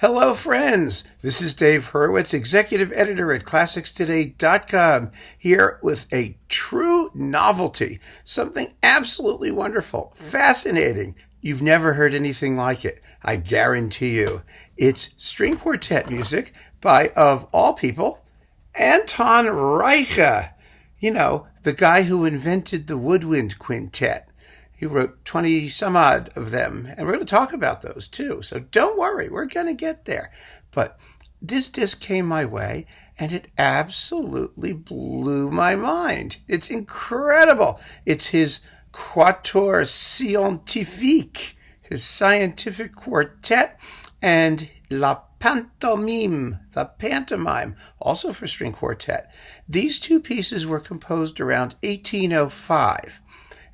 Hello, friends. This is Dave Hurwitz, executive editor at ClassicsToday.com, here with a true novelty, something absolutely wonderful, fascinating. You've never heard anything like it, I guarantee you. It's string quartet music by, of all people, Anton Reicha. You know, the guy who invented the woodwind quintet. He wrote 20 some odd of them, and we're going to talk about those too. So don't worry, we're going to get there. But this disc came my way, and it absolutely blew my mind. It's incredible. It's his Quatuor Scientifique, his scientific quartet, and La Pantomime, the pantomime, also for string quartet. These two pieces were composed around 1805.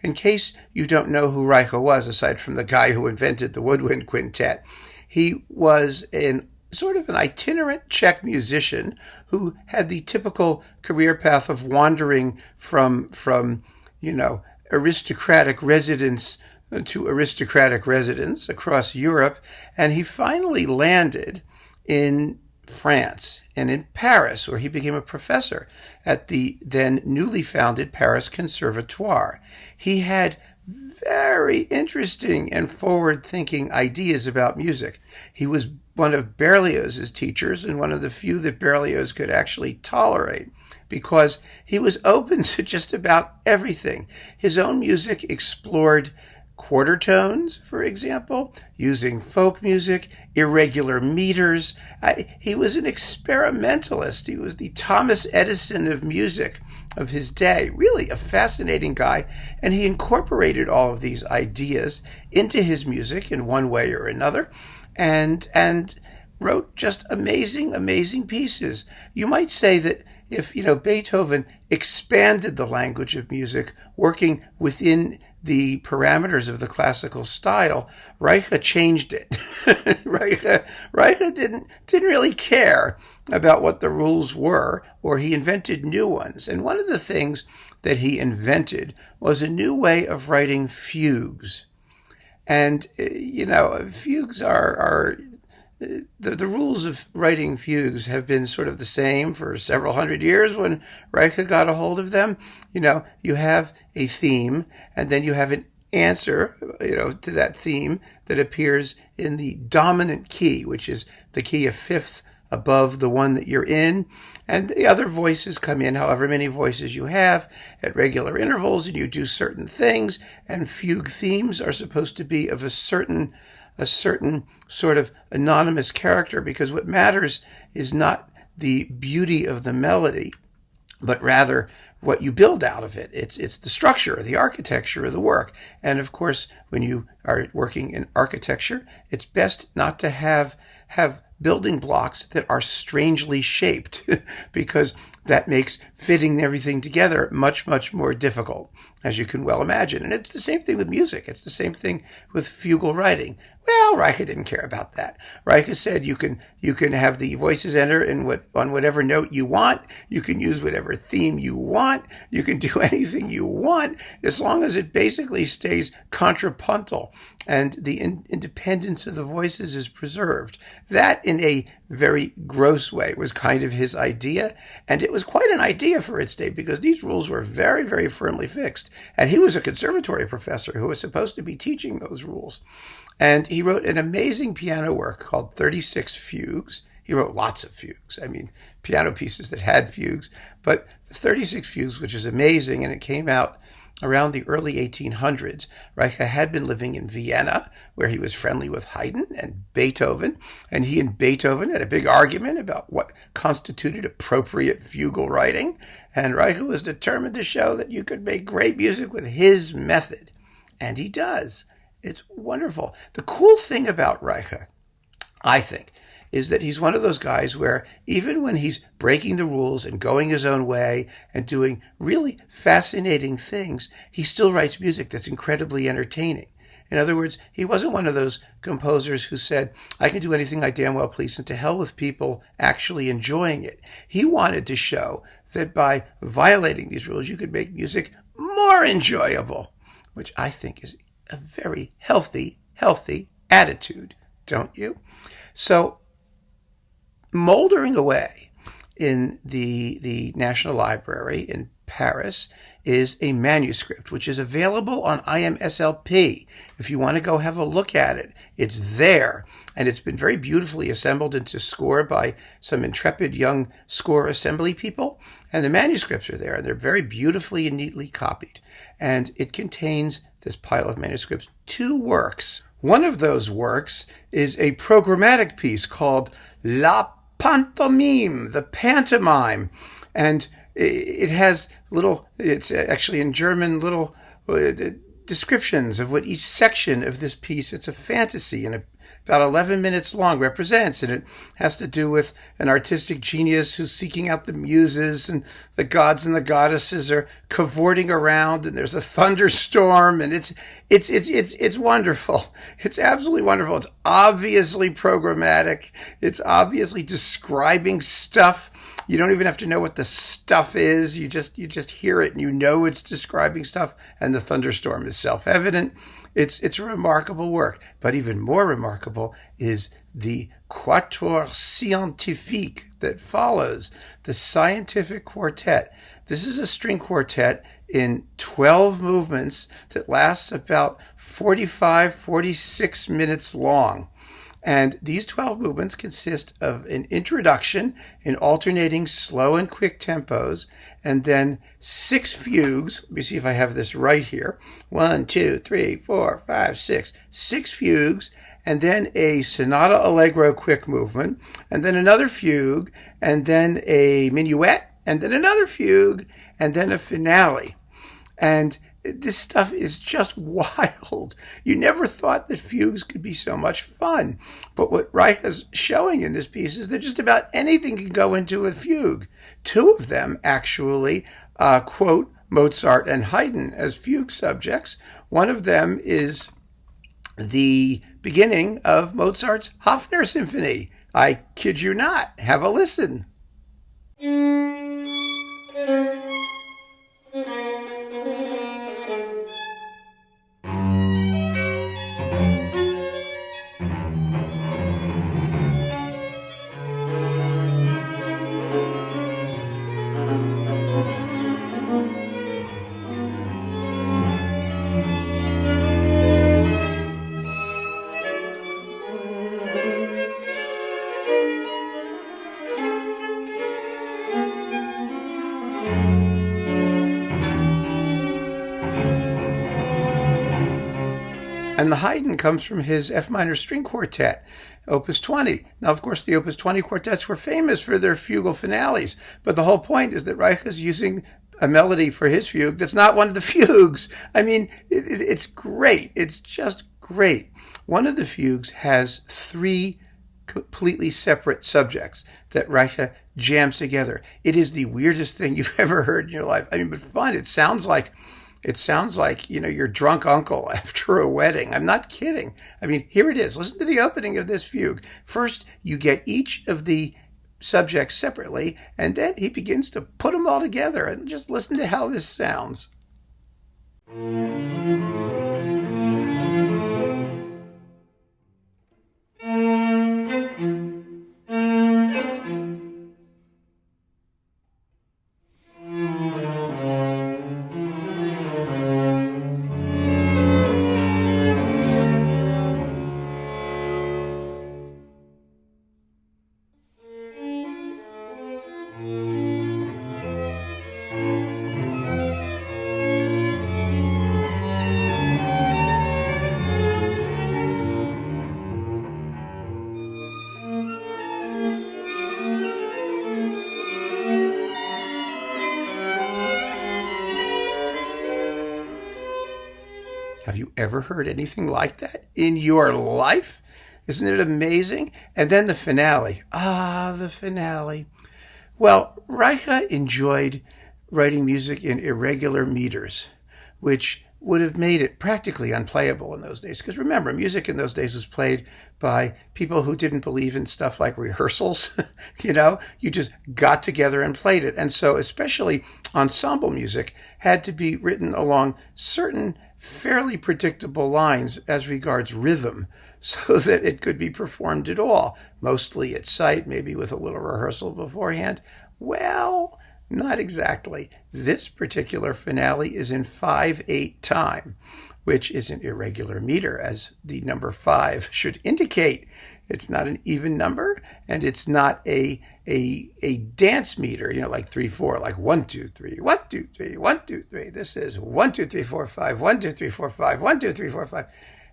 In case you don't know who Reicha was, aside from the guy who invented the woodwind quintet, he was sort of an itinerant Czech musician who had the typical career path of wandering from aristocratic residence to aristocratic residence across Europe, and he finally landed in France and in Paris, where he became a professor at the then newly founded Paris Conservatoire. He had very interesting and forward-thinking ideas about music. He was one of Berlioz's teachers and one of the few that Berlioz could actually tolerate because he was open to just about everything. His own music explored quarter tones, for example, using folk music, irregular meters. He was an experimentalist. He was the Thomas Edison of music of his day. Really a fascinating guy, and he incorporated all of these ideas into his music in one way or another, and wrote just amazing pieces. You might say that if Beethoven expanded the language of music, working within the parameters of the classical style, Reicha changed it. Reicha didn't really care about what the rules were, or he invented new ones. And one of the things that he invented was a new way of writing fugues. And fugues are the rules of writing fugues have been sort of the same for several hundred years when Reicha got a hold of them. You have a theme, and then you have an answer, to that theme that appears in the dominant key, which is the key a fifth above the one that you're in. And the other voices come in, however many voices you have, at regular intervals, and you do certain things. And fugue themes are supposed to be of a certain sort of anonymous character, because what matters is not the beauty of the melody, but rather what you build out of it. It's the structure, the architecture of the work. And of course, when you are working in architecture, it's best not to have building blocks that are strangely shaped because that makes fitting everything together much more difficult, as you can well imagine. And it's the same thing with music. It's the same thing with fugal writing. Well, Reicha didn't care about that. Reicha said you can have the voices enter on whatever note you want. You can use whatever theme you want. You can do anything you want, as long as it basically stays contrapuntal and the independence of the voices is preserved. That, in a very gross way, was kind of his idea. And it was quite an idea for its day, because these rules were very firmly fixed. And he was a conservatory professor who was supposed to be teaching those rules. And he wrote an amazing piano work called 36 Fugues. He wrote lots of fugues. I mean, piano pieces that had fugues. But the 36 Fugues, which is amazing, and it came out around the early 1800s. Reicha had been living in Vienna, where he was friendly with Haydn and Beethoven, and he and Beethoven had a big argument about what constituted appropriate fugal writing, and Reicha was determined to show that you could make great music with his method, and he does. It's wonderful. The cool thing about Reicha, I think, is that he's one of those guys where even when he's breaking the rules and going his own way and doing really fascinating things, he still writes music that's incredibly entertaining. In other words, he wasn't one of those composers who said, I can do anything I damn well please, and to hell with people actually enjoying it. He wanted to show that by violating these rules, you could make music more enjoyable, which I think is a very healthy attitude, don't you? So moldering away in the National Library in Paris is a manuscript, which is available on IMSLP. If you want to go have a look at it, it's there. And it's been very beautifully assembled into score by some intrepid young score assembly people. And the manuscripts are there, and they're very beautifully and neatly copied. And it contains, this pile of manuscripts, 2 works. One of those works is a programmatic piece called La Pantomime, the pantomime. And it has it's actually in German, little descriptions of what each section of this piece, it's a fantasy and about 11 minutes long, represents. And it has to do with an artistic genius who's seeking out the muses, and the gods and the goddesses are cavorting around, and there's a thunderstorm, and it's wonderful. It's absolutely wonderful. It's obviously programmatic. It's obviously describing stuff. You don't even have to know what the stuff is. You just hear it and you know it's describing stuff, and the thunderstorm is self-evident. It's a remarkable work, but even more remarkable is the Quatuor Scientifique that follows, the scientific quartet. This is a string quartet in 12 movements that lasts about 46 minutes long. And these 12 movements consist of an introduction in alternating slow and quick tempos, and then 6 fugues. Let me see if I have this right here. 1, 2, 3, 4, 5, 6. 6 fugues, and then a sonata allegro quick movement, and then another fugue, and then a minuet, and then another fugue, and then a finale. And this stuff is just wild. You never thought that fugues could be so much fun. But what Reicha's showing in this piece is that just about anything can go into a fugue. 2 of them actually quote Mozart and Haydn as fugue subjects. One of them is the beginning of Mozart's Hofner Symphony. I kid you not. Have a listen. And the Haydn comes from his F minor string quartet, Opus 20. Now, of course, the Opus 20 quartets were famous for their fugal finales, but the whole point is that Reicha's using a melody for his fugue that's not one of the fugues. I mean, it's great. It's just great. One of the fugues has 3 completely separate subjects that Reicha jams together. It is the weirdest thing you've ever heard in your life. I mean, but fun. It sounds like, your drunk uncle after a wedding. I'm not kidding. I mean, here it is. Listen to the opening of this fugue. First, you get each of the subjects separately, and then he begins to put them all together. And just listen to how this sounds. Have you ever heard anything like that in your life? Isn't it amazing? And then the finale. The finale. Well, Reicha enjoyed writing music in irregular meters, which would have made it practically unplayable in those days. Because remember, music in those days was played by people who didn't believe in stuff like rehearsals. You just got together and played it. And so especially ensemble music had to be written along certain fairly predictable lines as regards rhythm. so that it could be performed at all, mostly at sight, maybe with a little rehearsal beforehand. Well, not exactly. This particular finale is in 5/8 time, which is an irregular meter, as the number 5 should indicate. It's not an even number, and it's not a dance meter, like 3/4, like 1 2 3 1 2 3 1 2 3. This is 1 2 3 4 5 1 2 3 4 5 1 2 3 4 5,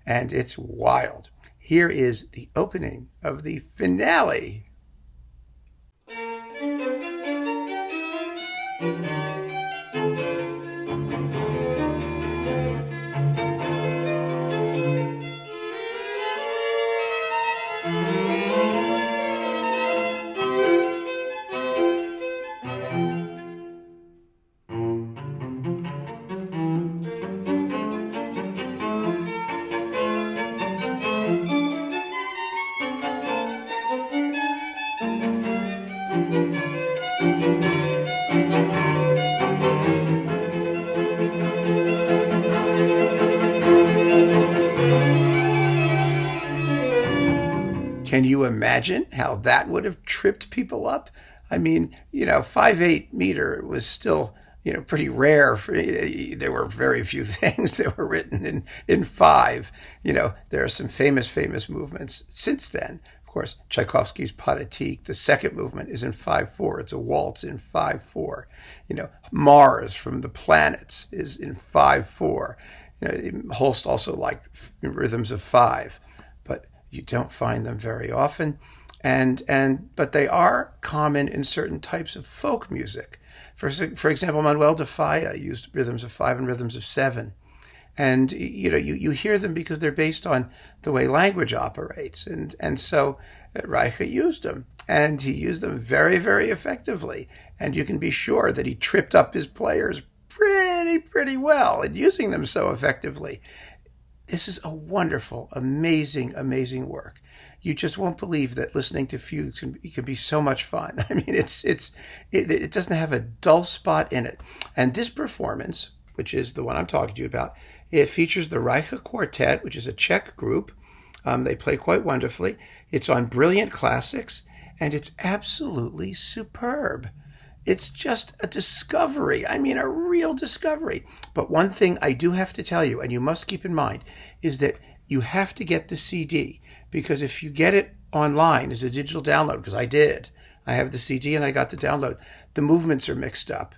and it's wild. Here is the opening of the finale. Can you imagine how that would have tripped people up? I mean, 5/8 meter was still, pretty rare. There were very few things that were written in 5. There are some famous movements since then. Of course, Tchaikovsky's Pathétique, the second movement, is in 5/4. It's a waltz in 5/4. Mars from the Planets is in 5/4. Holst also liked rhythms of 5, but you don't find them very often, but they are common in certain types of folk music. For example, Manuel de Falla used rhythms of 5 and rhythms of 7, and you hear them because they're based on the way language operates, and so Reicha used them, and he used them very, very effectively, and you can be sure that he tripped up his players pretty well in using them so effectively. This is a wonderful, amazing work. You just won't believe that listening to fugues can be so much fun. I mean, it doesn't have a dull spot in it. And this performance, which is the one I'm talking to you about, it features the Reicha Quartet, which is a Czech group. They play quite wonderfully. It's on Brilliant Classics, and it's absolutely superb. It's just a discovery. I mean, a real discovery. But one thing I do have to tell you, and you must keep in mind, is that you have to get the CD, because if you get it online as a digital download, because I did, I have the CD and I got the download, the movements are mixed up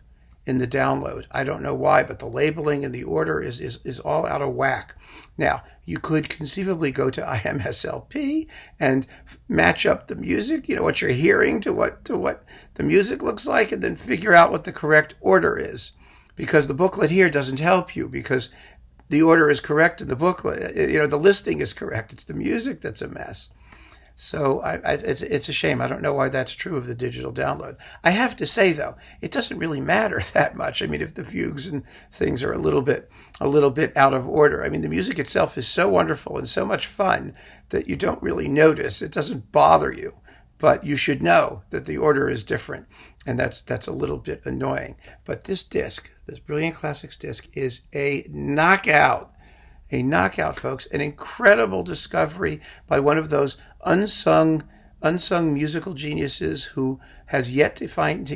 in the download. I don't know why, but the labeling and the order is all out of whack. Now, you could conceivably go to IMSLP and match up the music, what you're hearing to what the music looks like, and then figure out what the correct order is. Because the booklet here doesn't help you, because the order is correct in the booklet. The listing is correct. It's the music that's a mess. So it's a shame. I don't know why that's true of the digital download. I have to say, though, it doesn't really matter that much. I mean, if the fugues and things are a little bit out of order. I mean, the music itself is so wonderful and so much fun that you don't really notice. It doesn't bother you. But you should know that the order is different, and that's a little bit annoying. But this disc, this Brilliant Classics disc, is a knockout. A knockout, folks. An incredible discovery by one of those unsung musical geniuses who has yet to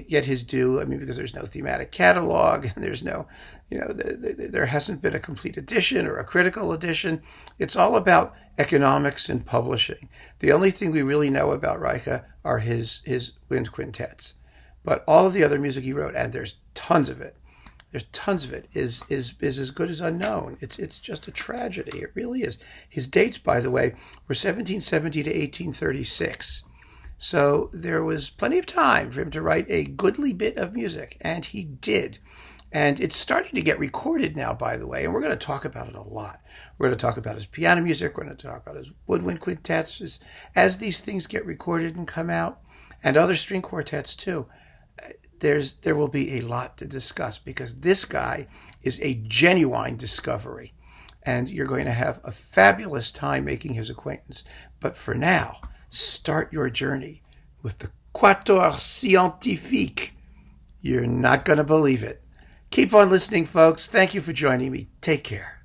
get his due. I mean, because there's no thematic catalog, and there's no, there hasn't been a complete edition or a critical edition. It's all about economics and publishing. The only thing we really know about Reicha are his wind quintets. But all of the other music he wrote, and there's tons of it, is as good as unknown. It's just a tragedy. It really is. His dates, by the way, were 1770 to 1836. So there was plenty of time for him to write a goodly bit of music, and he did. And it's starting to get recorded now, by the way, and we're going to talk about it a lot. We're going to talk about his piano music. We're going to talk about his woodwind quintets as these things get recorded and come out, and other string quartets too. There will be a lot to discuss, because this guy is a genuine discovery, and you're going to have a fabulous time making his acquaintance. But for now, start your journey with the Quatuor Scientifique. You're not going to believe it. Keep on listening, folks. Thank you for joining me. Take care.